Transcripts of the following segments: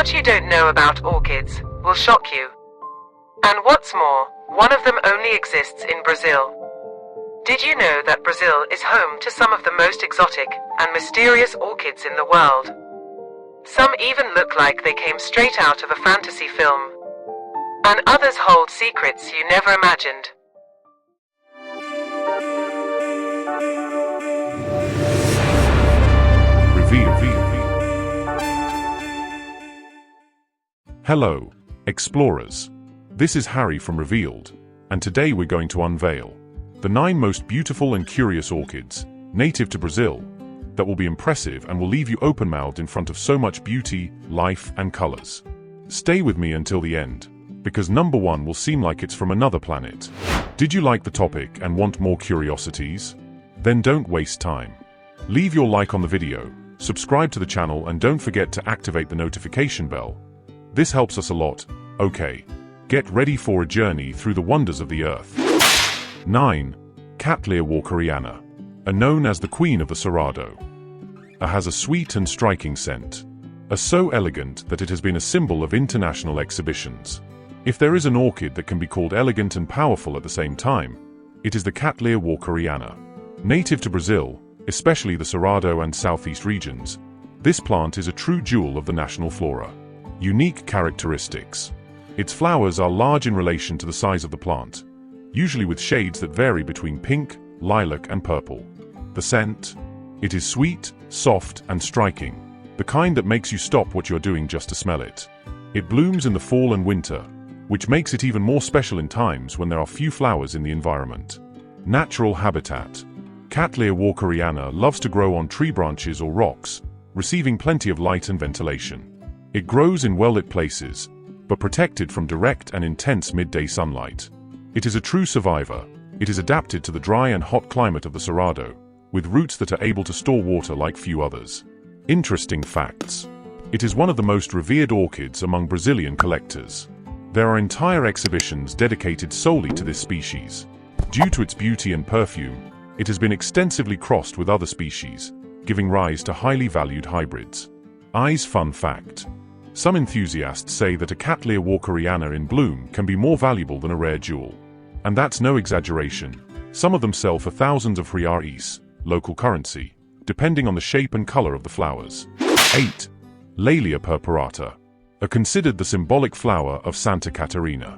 What you don't know about orchids will shock you. And what's more, one of them only exists in Brazil. Did you know that Brazil is home to some of the most exotic and mysterious orchids in the world? Some even look like they came straight out of a fantasy film. And others hold secrets you never imagined. Hello, explorers. This is Harry from Revealed, and today we're going to unveil the 9 most beautiful and curious orchids, native to Brazil, that will be impressive and will leave you open-mouthed in front of so much beauty, life, and colors. Stay with me until the end, because number 1 will seem like it's from another planet. Did you like the topic and want more curiosities? Then don't waste time. Leave your like on the video, subscribe to the channel, and don't forget to activate the notification bell. This helps us a lot. Okay, get ready for a journey through the wonders of the earth. 9. Cattleya walkeriana, known as the Queen of the Cerrado. Has a sweet and striking scent. So elegant that it has been a symbol of international exhibitions. If there is an orchid that can be called elegant and powerful at the same time, it is the Cattleya walkeriana. Native to Brazil, especially the Cerrado and southeast regions, this plant is a true jewel of the national flora. Unique characteristics. Its flowers are large in relation to the size of the plant, usually with shades that vary between pink, lilac, and purple. The scent? It is sweet, soft, and striking, the kind that makes you stop what you're doing just to smell it. It blooms in the fall and winter, which makes it even more special in times when there are few flowers in the environment. Natural habitat. Cattleya walkeriana loves to grow on tree branches or rocks, receiving plenty of light and ventilation. It grows in well-lit places, but protected from direct and intense midday sunlight. It is a true survivor. It is adapted to the dry and hot climate of the Cerrado, with roots that are able to store water like few others. Interesting facts. It is one of the most revered orchids among Brazilian collectors. There are entire exhibitions dedicated solely to this species. Due to its beauty and perfume, it has been extensively crossed with other species, giving rise to highly valued hybrids. Fun fact. Some enthusiasts say that a Cattleya walkeriana in bloom can be more valuable than a rare jewel. And that's no exaggeration. Some of them sell for thousands of reais, local currency, depending on the shape and color of the flowers. 8. Laelia purpurata, considered the symbolic flower of Santa Catarina.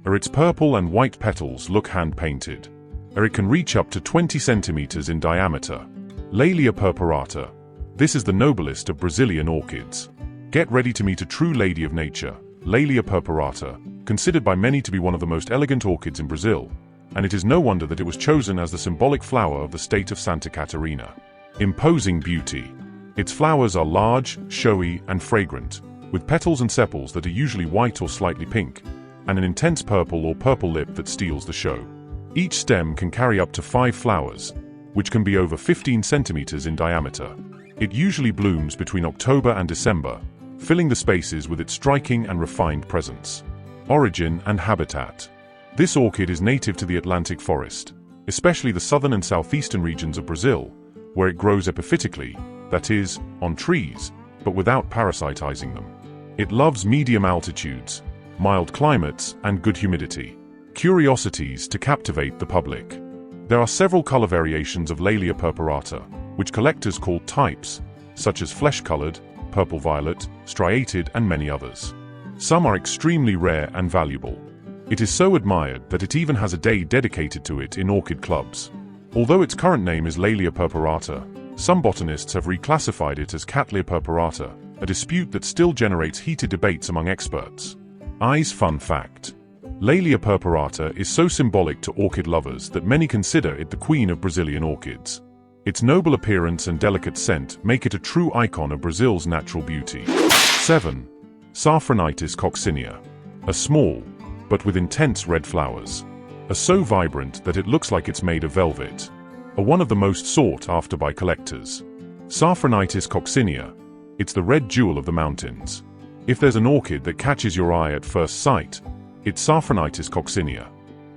Its purple and white petals look hand-painted. It can reach up to 20 centimeters in diameter. Laelia purpurata. This is the noblest of Brazilian orchids. Get ready to meet a true lady of nature, Laelia purpurata, considered by many to be one of the most elegant orchids in Brazil, and it is no wonder that it was chosen as the symbolic flower of the state of Santa Catarina. Imposing beauty. Its flowers are large, showy, and fragrant, with petals and sepals that are usually white or slightly pink, and an intense purple or purple lip that steals the show. Each stem can carry up to 5 flowers, which can be over 15 centimeters in diameter. It usually blooms between October and December, filling the spaces with its striking and refined presence. Origin and habitat. This orchid is native to the Atlantic forest, especially the southern and southeastern regions of Brazil, where it grows epiphytically, that is, on trees, but without parasitizing them. It loves medium altitudes, mild climates, and good humidity. Curiosities to captivate the public. There are several color variations of Laelia purpurata, which collectors call types, such as flesh-colored, purple-violet, striated, and many others. Some are extremely rare and valuable. It is so admired that it even has a day dedicated to it in orchid clubs. Although its current name is Laelia purpurata, some botanists have reclassified it as Cattleya purpurata, a dispute that still generates heated debates among experts. Fun fact. Laelia purpurata is so symbolic to orchid lovers that many consider it the queen of Brazilian orchids. Its noble appearance and delicate scent make it a true icon of Brazil's natural beauty. 7. Sophronitis coccinea. Small, but with intense red flowers. So vibrant that it looks like it's made of velvet. One of the most sought after by collectors. Sophronitis coccinea. It's the red jewel of the mountains. If there's an orchid that catches your eye at first sight, it's Sophronitis coccinea.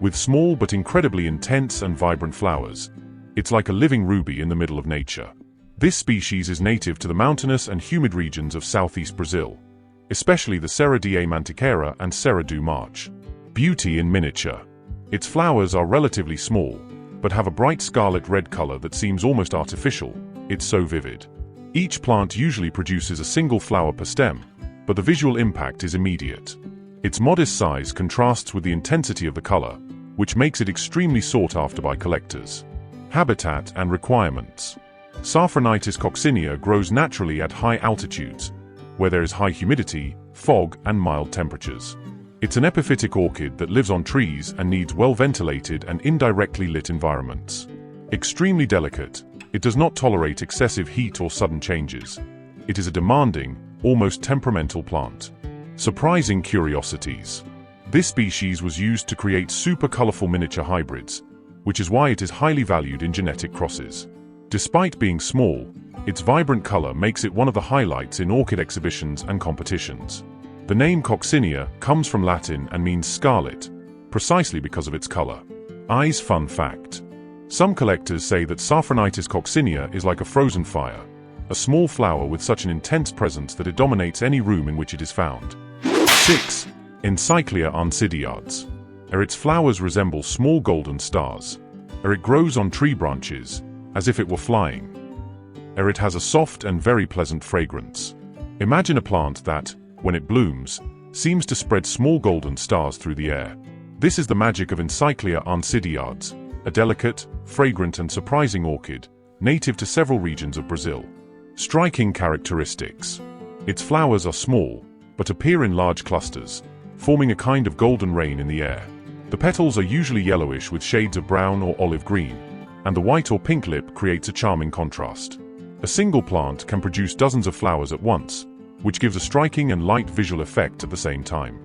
With small but incredibly intense and vibrant flowers, it's like a living ruby in the middle of nature. This species is native to the mountainous and humid regions of southeast Brazil, especially the Cerrado mantiquera and Cerrado march. Beauty in miniature. Its flowers are relatively small, but have a bright scarlet red color that seems almost artificial, it's so vivid. Each plant usually produces a single flower per stem, but the visual impact is immediate. Its modest size contrasts with the intensity of the color, which makes it extremely sought after by collectors. Habitat and requirements. Sophronitis coccinea grows naturally at high altitudes, where there is high humidity, fog, and mild temperatures. It's an epiphytic orchid that lives on trees and needs well-ventilated and indirectly lit environments. Extremely delicate, it does not tolerate excessive heat or sudden changes. It is a demanding, almost temperamental plant. Surprising curiosities. This species was used to create super colorful miniature hybrids, which is why it is highly valued in genetic crosses. Despite being small, its vibrant color makes it one of the highlights in orchid exhibitions and competitions. The name coccinea comes from Latin and means scarlet, precisely because of its color. Eyes fun fact. Some collectors say that Sophronitis coccinea is like a frozen fire, a small flower with such an intense presence that it dominates any room in which it is found. 6. Encyclia oncidioides. Its flowers resemble small golden stars. It grows on tree branches, as if it were flying. It has a soft and very pleasant fragrance. Imagine a plant that, when it blooms, seems to spread small golden stars through the air. This is the magic of Encyclia oncidioides, a delicate, fragrant and surprising orchid, native to several regions of Brazil. Striking characteristics. Its flowers are small, but appear in large clusters, forming a kind of golden rain in the air. The petals are usually yellowish with shades of brown or olive green, and the white or pink lip creates a charming contrast. A single plant can produce dozens of flowers at once, which gives a striking and light visual effect at the same time.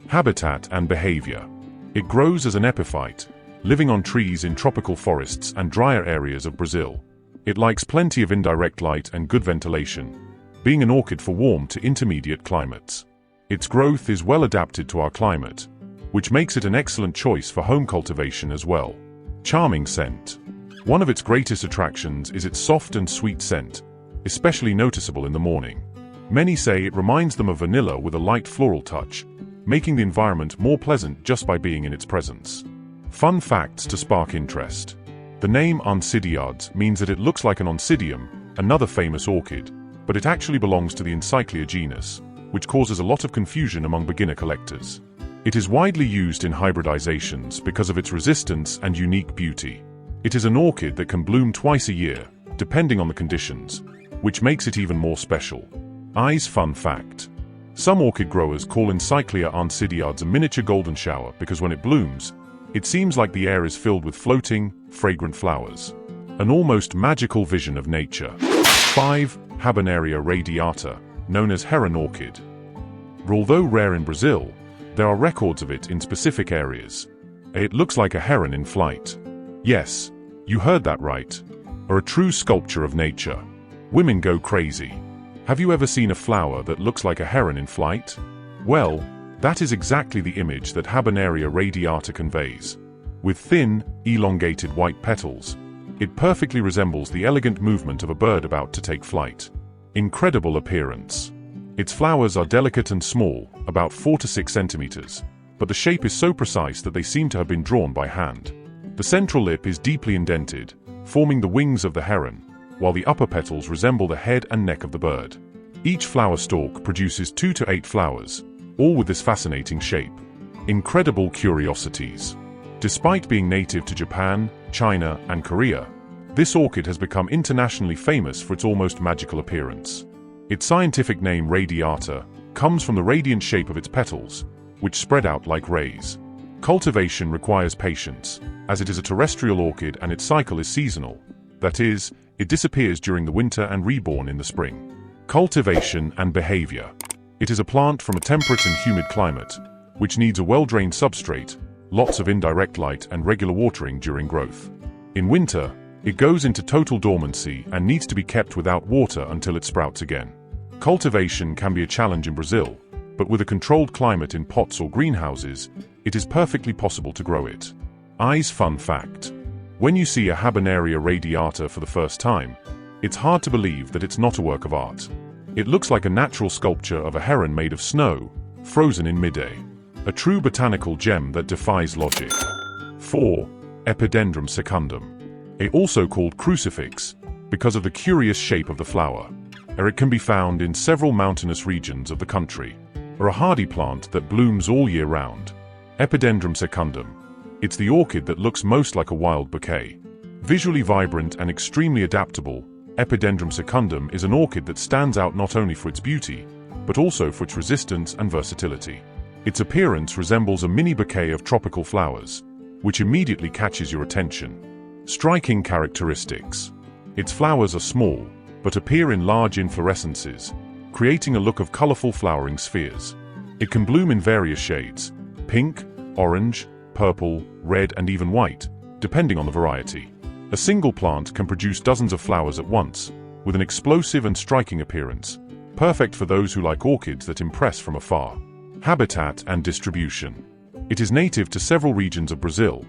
Habitat and behavior. It grows as an epiphyte, living on trees in tropical forests and drier areas of Brazil. It likes plenty of indirect light and good ventilation, being an orchid for warm to intermediate climates. Its growth is well adapted to our climate, which makes it an excellent choice for home cultivation as well. Charming scent. One of its greatest attractions is its soft and sweet scent, especially noticeable in the morning. Many say it reminds them of vanilla with a light floral touch, making the environment more pleasant just by being in its presence. Fun facts to spark interest. The name oncidioides means that it looks like an oncidium, another famous orchid, but it actually belongs to the Encyclia genus, which causes a lot of confusion among beginner collectors. It is widely used in hybridizations because of its resistance and unique beauty. It is an orchid that can bloom twice a year, depending on the conditions, which makes it even more special. Eyes fun fact. Some orchid growers call Encyclia oncidioides a miniature golden shower because when it blooms, it seems like the air is filled with floating, fragrant flowers. An almost magical vision of nature. 5. Habenaria radiata, known as Heron Orchid. Although rare in Brazil, there are records of it in specific areas. It looks like a heron in flight. Yes, you heard that right. Or a true sculpture of nature. Women go crazy. Have you ever seen a flower that looks like a heron in flight? Well, that is exactly the image that Habenaria radiata conveys. With thin, elongated white petals, it perfectly resembles the elegant movement of a bird about to take flight. Incredible appearance. Its flowers are delicate and small, about 4 to 6 centimeters, but the shape is so precise that they seem to have been drawn by hand. The central lip is deeply indented, forming the wings of the heron, while the upper petals resemble the head and neck of the bird. Each flower stalk produces 2 to 8 flowers, all with this fascinating shape. Incredible curiosities. Despite being native to Japan, China, and Korea, this orchid has become internationally famous for its almost magical appearance. Its scientific name radiata comes from the radiant shape of its petals, which spread out like rays. Cultivation requires patience, as it is a terrestrial orchid and its cycle is seasonal. That is, it disappears during the winter and reborn in the spring. Cultivation and behavior. It is a plant from a temperate and humid climate, which needs a well-drained substrate, lots of indirect light and regular watering during growth. In winter, it goes into total dormancy and needs to be kept without water until it sprouts again. Cultivation can be a challenge in Brazil, but with a controlled climate in pots or greenhouses, it is perfectly possible to grow it. Eyes fun fact. When you see a Habenaria radiata for the first time, it's hard to believe that it's not a work of art. It looks like a natural sculpture of a heron made of snow, frozen in midair. A true botanical gem that defies logic. 4. Epidendrum secundum. Also called crucifix, because of the curious shape of the flower. It can be found in several mountainous regions of the country. A hardy plant that blooms all year round. Epidendrum secundum. It's the orchid that looks most like a wild bouquet. Visually vibrant and extremely adaptable, Epidendrum secundum is an orchid that stands out not only for its beauty, but also for its resistance and versatility. Its appearance resembles a mini bouquet of tropical flowers, which immediately catches your attention. Striking characteristics. Its flowers are small, but appear in large inflorescences, creating a look of colorful flowering spheres. It can bloom in various shades: pink, orange, purple, red, and even white, depending on the variety. A single plant can produce dozens of flowers at once, with an explosive and striking appearance, perfect for those who like orchids that impress from afar. Habitat and distribution. It is native to several regions of Brazil,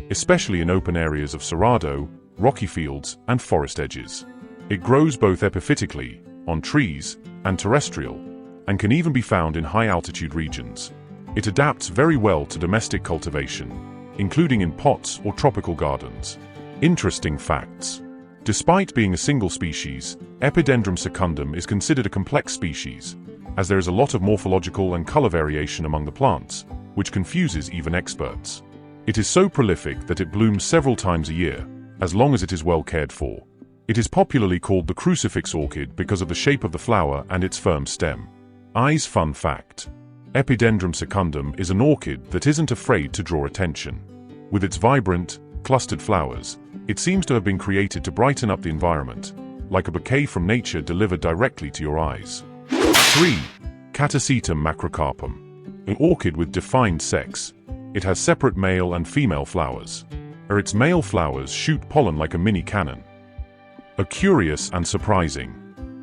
especially in open areas of Cerrado, rocky fields, and forest edges. It grows both epiphytically, on trees, and terrestrial, and can even be found in high-altitude regions. It adapts very well to domestic cultivation, including in pots or tropical gardens. Interesting facts. Despite being a single species, Epidendrum secundum is considered a complex species, as there is a lot of morphological and color variation among the plants, which confuses even experts. It is so prolific that it blooms several times a year, as long as it is well cared for. It is popularly called the crucifix orchid because of the shape of the flower and its firm stem. Fun fact. Epidendrum secundum is an orchid that isn't afraid to draw attention. With its vibrant, clustered flowers, it seems to have been created to brighten up the environment, like a bouquet from nature delivered directly to your eyes. 3. Catasetum macrocarpum. An orchid with defined sex. It has separate male and female flowers. Its male flowers shoot pollen like a mini cannon. A curious and surprising.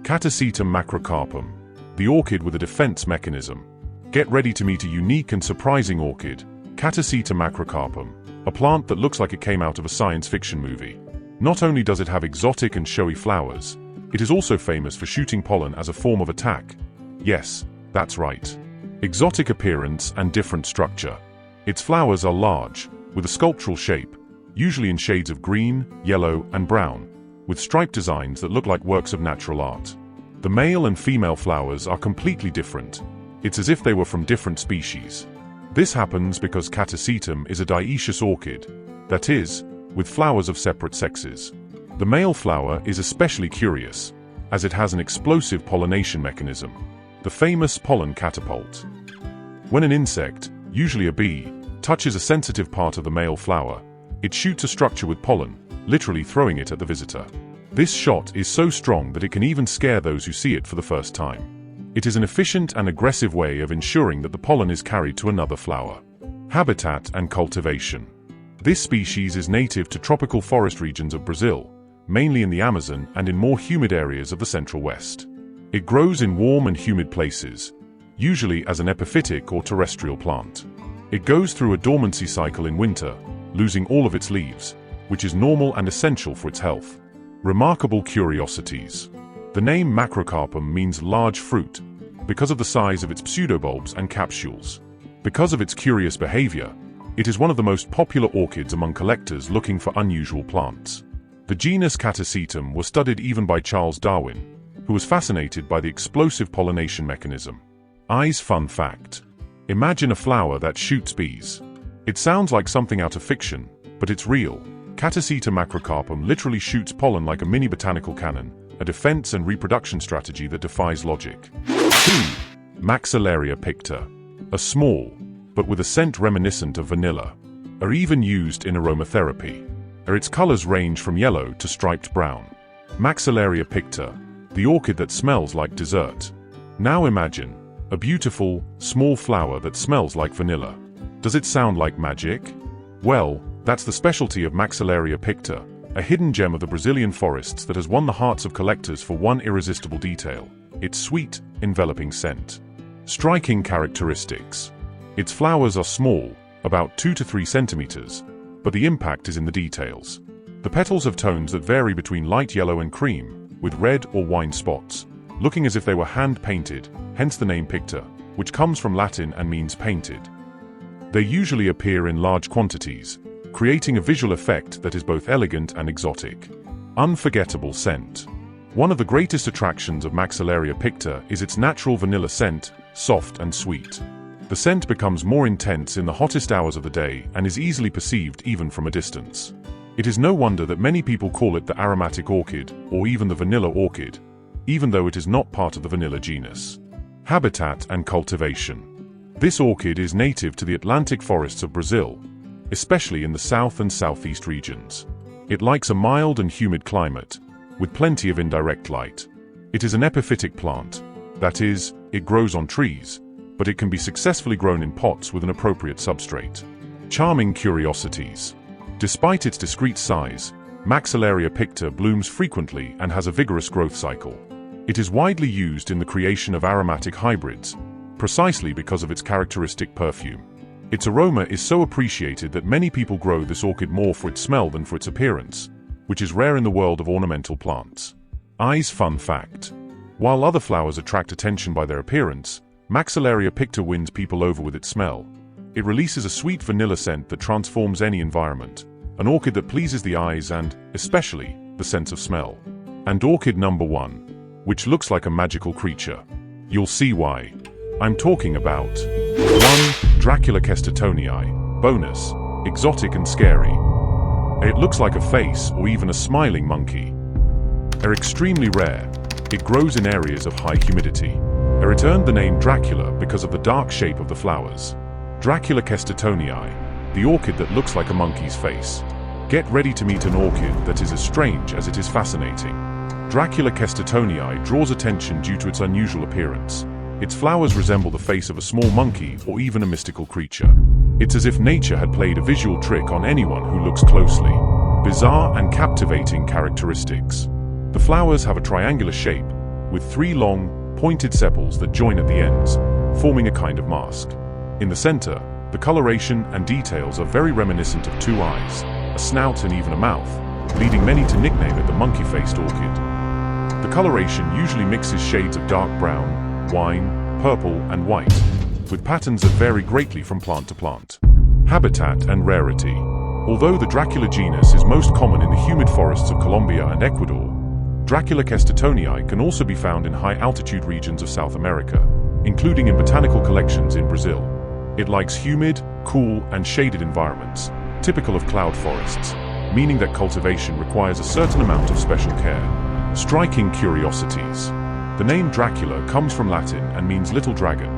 Catasetum macrocarpum, the orchid with a defense mechanism. Get ready to meet a unique and surprising orchid, Catasetum macrocarpum, a plant that looks like it came out of a science fiction movie. Not only does it have exotic and showy flowers, it is also famous for shooting pollen as a form of attack. Yes, that's right. Exotic appearance and different structure. Its flowers are large, with a sculptural shape, usually in shades of green, yellow, and brown, with striped designs that look like works of natural art. The male and female flowers are completely different. It's as if they were from different species. This happens because Catasetum is a dioecious orchid, that is, with flowers of separate sexes. The male flower is especially curious, as it has an explosive pollination mechanism, the famous pollen catapult. When an insect, usually a bee, touches a sensitive part of the male flower, it shoots a structure with pollen, literally throwing it at the visitor. This shot is so strong that it can even scare those who see it for the first time. It is an efficient and aggressive way of ensuring that the pollen is carried to another flower. Habitat and cultivation. This species is native to tropical forest regions of Brazil, mainly in the Amazon and in more humid areas of the Central West. It grows in warm and humid places, usually as an epiphytic or terrestrial plant. It goes through a dormancy cycle in winter, losing all of its leaves, which is normal and essential for its health. Remarkable curiosities. The name macrocarpum means large fruit, because of the size of its pseudobulbs and capsules. Because of its curious behavior, it is one of the most popular orchids among collectors looking for unusual plants. The genus Catasetum was studied even by Charles Darwin, who was fascinated by the explosive pollination mechanism. Fun fact. Imagine a flower that shoots bees. It sounds like something out of fiction, but it's real. Catasetum macrocarpum literally shoots pollen like a mini botanical cannon, a defense and reproduction strategy that defies logic. 2. Maxillaria picta. A small, but with a scent reminiscent of vanilla, are even used in aromatherapy. Its colors range from yellow to striped brown. Maxillaria picta, the orchid that smells like dessert. Now imagine a beautiful, small flower that smells like vanilla. Does it sound like magic? Well, that's the specialty of Maxillaria picta, a hidden gem of the Brazilian forests that has won the hearts of collectors for one irresistible detail: its sweet, enveloping scent. Striking characteristics. Its flowers are small, about 2 to 3 centimeters, but the impact is in the details. The petals have tones that vary between light yellow and cream, with red or wine spots. looking as if they were hand-painted, hence the name picta, which comes from Latin and means painted. They usually appear in large quantities, creating a visual effect that is both elegant and exotic. Unforgettable scent. One of the greatest attractions of Maxillaria picta is its natural vanilla scent, soft and sweet. The scent becomes more intense in the hottest hours of the day and is easily perceived even from a distance. It is no wonder that many people call it the aromatic orchid, or even the vanilla orchid, even though it is not part of the vanilla genus. Habitat and cultivation. This orchid is native to the Atlantic forests of Brazil, especially in the south and southeast regions. It likes a mild and humid climate, with plenty of indirect light. It is an epiphytic plant, that is, it grows on trees, but it can be successfully grown in pots with an appropriate substrate. Charming curiosities. Despite its discrete size, Maxillaria picta blooms frequently and has a vigorous growth cycle. It is widely used in the creation of aromatic hybrids, precisely because of its characteristic perfume. Its aroma is so appreciated that many people grow this orchid more for its smell than for its appearance, which is rare in the world of ornamental plants. Eyes fun fact. While other flowers attract attention by their appearance, Maxillaria picta wins people over with its smell. It releases a sweet vanilla scent that transforms any environment, an orchid that pleases the eyes and, especially, the sense of smell. And orchid number 1, which looks like a magical creature. You'll see why. I'm talking about 1. Dracula Kestetonii. Bonus: exotic and scary. It looks like a face or even a smiling monkey. They're extremely rare. It grows in areas of high humidity. It earned the name Dracula because of the dark shape of the flowers. Dracula Kestetonii, the orchid that looks like a monkey's face. Get ready to meet an orchid that is as strange as it is fascinating. Dracula Kestetonii draws attention due to its unusual appearance. Its flowers resemble the face of a small monkey or even a mystical creature. It's as if nature had played a visual trick on anyone who looks closely. Bizarre and captivating characteristics. The flowers have a triangular shape, with 3 long, pointed sepals that join at the ends, forming a kind of mask. In the center, the coloration and details are very reminiscent of 2 eyes, a snout and even a mouth, leading many to nickname it the monkey-faced orchid. The coloration usually mixes shades of dark brown, wine, purple, and white, with patterns that vary greatly from plant to plant. Habitat and rarity. Although the Dracula genus is most common in the humid forests of Colombia and Ecuador, Dracula Kestetonii can also be found in high-altitude regions of South America, including in botanical collections in Brazil. It likes humid, cool, and shaded environments, typical of cloud forests, meaning that cultivation requires a certain amount of special care. Striking curiosities. The name Dracula comes from Latin and means little dragon,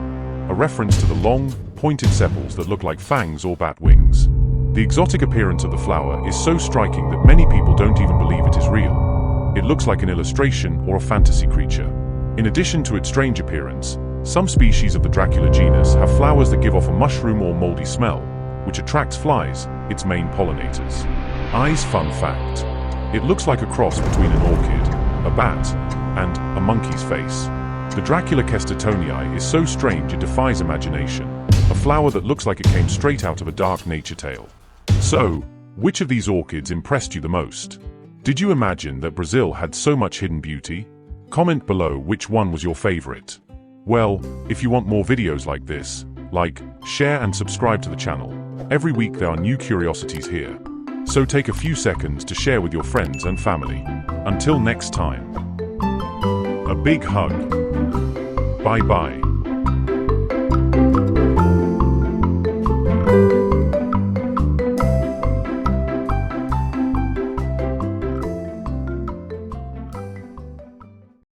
a reference to the long, pointed sepals that look like fangs or bat wings. The exotic appearance of the flower is so striking that many people don't even believe it is real. It looks like an illustration or a fantasy creature. In addition to its strange appearance, some species of the Dracula genus have flowers that give off a mushroom or moldy smell, which attracts flies, its main pollinators. Eyes fun fact. It looks like a cross between an orchid, a bat, and a monkey's face. The Dracula Kestetonii is so strange it defies imagination, a flower that looks like it came straight out of a dark nature tale. So, which of these orchids impressed you the most? Did you imagine that Brazil had so much hidden beauty? Comment below which one was your favorite. Well, if you want more videos like this, like, share and subscribe to the channel. Every week there are new curiosities here. So take a few seconds to share with your friends and family. Until next time. A big hug. Bye-bye.